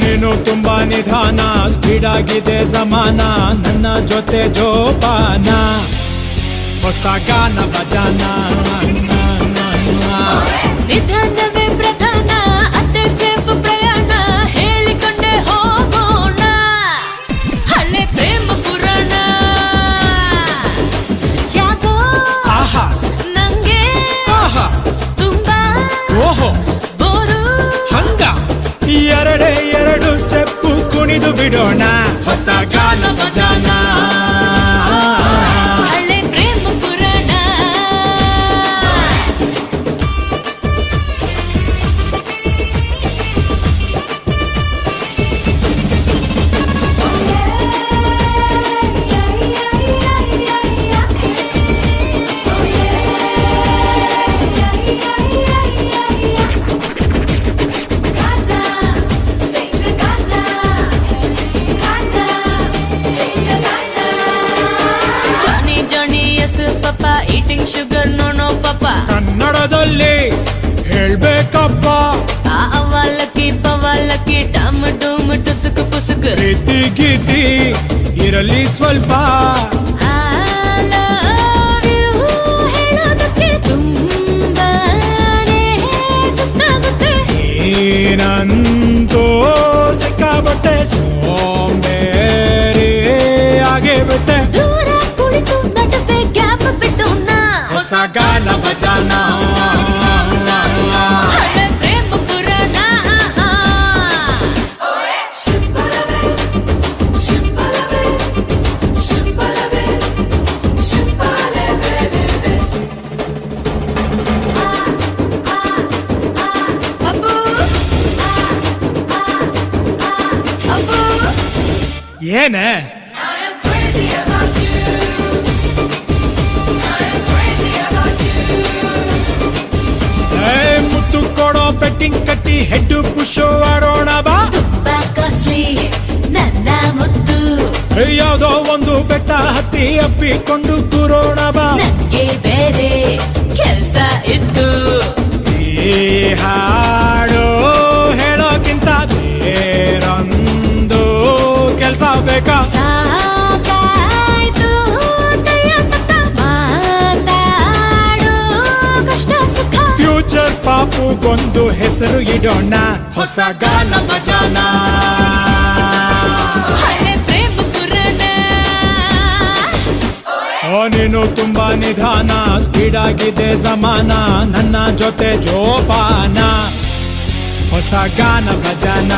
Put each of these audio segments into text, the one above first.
ನೀನು ತುಂಬಾ ನಿಧಾನ, ಸ್ಪೀಡ್ ಆಗಿದೆ ಜಮಾನ, ನನ್ನ ಜೊತೆ ಜೋಪಾನ, ಹೊಸ ಗಾನ ಬಜಾನ. ನಿಧಾನವೇ ಪ್ರಧಾನ, ಅತ್ತೆ ಸೇಫ್ ಪ್ರಯಾಣ, ಹೇಳಿಕೊಂಡೆ ಹೋಗೋಣ ಹಳೆ ಪ್ರೇಮ ಪುರಾಣ. ಯಾಕೋ ಆಹಾ ನಂಗೆ ಆಹಾ ತುಂಬಾ ಓಹೋ ಬೋರು. ಹಂಗ ಎರಡೇ ಎರಡು ಸ್ಟೆಪ್ಪು ಕುಣಿದು ಬಿಡೋಣ, ಹೊಸ ಗಾನ ಬಜಾನ. ಹಳೆ ಪ್ರೇಮ ಪುರಾಣ. Johnny Johnny yes papa, eating sugar no no papa. ಕನ್ನಡದಲ್ಲಿ ಹೇಳ್ಬೇಕಪ್ಪ, ಆ ಅವಲಕ್ಕಿ ಪವಲಕ್ಕಿ, ಡಮ್ ಡೂಮ್ ಟುಸುಕು ಪುಸುಕು. ಪ್ರೀತಿ ಗೀತಿ ಇರಲಿ ಸ್ವಲ್ಪ, I love you ಹೇಳೋದಕ್ಕೆ ತುಂಬಾನೇ ಸುಸ್ತಾಗುತ್ತೆ. ಏನಂತೋ ಸಿಕ್ಕಾಬಟ್ಟೆ ಸೋಂಬೇರಿ ಆಗೇ ಬಿಟ್ಟೆ, ದೂರ ಕುಳಿತು ನಡುವೆ ಗ್ಯಾಪ್ ಬಿಟ್ಟೋಣ, ಹೊಸ ಗಾನ ಬಜಾನ. ಹಳೆ ಪ್ರೇಮ ಪುರಾಣ. ಅಬ್ಬು ಅಬ್ಬು. ಏನೇ I am crazy about you. I am crazy about you. ಮುತ್ತು ಕೊಡೋ ಬೆಟ್ಟಿಂಗ್ ಕಟ್ಟಿ ಹೆಡ್ಡು ಪುಷು ಆಡೋಣ ಬಾ, ತುಂಬಾ ಕಾಸ್ಟ್ಲಿ ನನ್ನ ಮುದ್ದು, ಯಾವುದೋ ಒಂದು ಬೆಟ್ಟ ಹತ್ತಿ ಅಪ್ಪಿಕೊಂಡು ಕೂರೋಣ ಬಾ. ನಂಗೆ ಬೇರೆ ಕೆಲ್ಸ ಇತ್ತು. ಈ ಹಾಡು ಹೇಳೋಕ್ಕಿಂತ ಬೇರೊಂದು ಕೆಲ್ಸ ಬೇಕಾ, ಸಾಕಾಯ್ತು ದಯ್ಯ ತತ್ತ ಮಾತಾಡು ಕಷ್ಟ ಸುಖ. ಫ್ಯೂಚರ್ ಪಾಪುಗೊಂದು ಹೆಸರು ಇಡೋಣ, ಹೊಸ ಗಾನ ಬಜಾನ. ಹಳೆ ಪ್ರೇಮ ಪುರಾಣ. ನೀನು ತುಂಬಾ ನಿಧಾನ, ಸ್ಪೀಡ್ ಆಗಿದೆ ಜಮಾನ, ನನ್ನ ಜೊತೆ ಜೋಪಾನ, ಹೊಸ ಗಾನ ಬಜಾನ.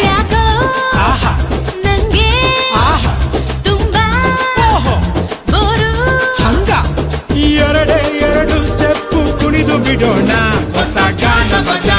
ಯಾಕೋ ಆಹಾ ನಂಗೆ ಆಹಾ ತುಂಬಾ ಓಹೋ ಬೋರು. ಹಂಗ ಎರಡೇ ಎರಡು ಸ್ಟೆಪ್ಪು ಕುಣಿದು ಬಿಡೋಣ, ಹೊಸ ಗಾನ ಬಜಾನ.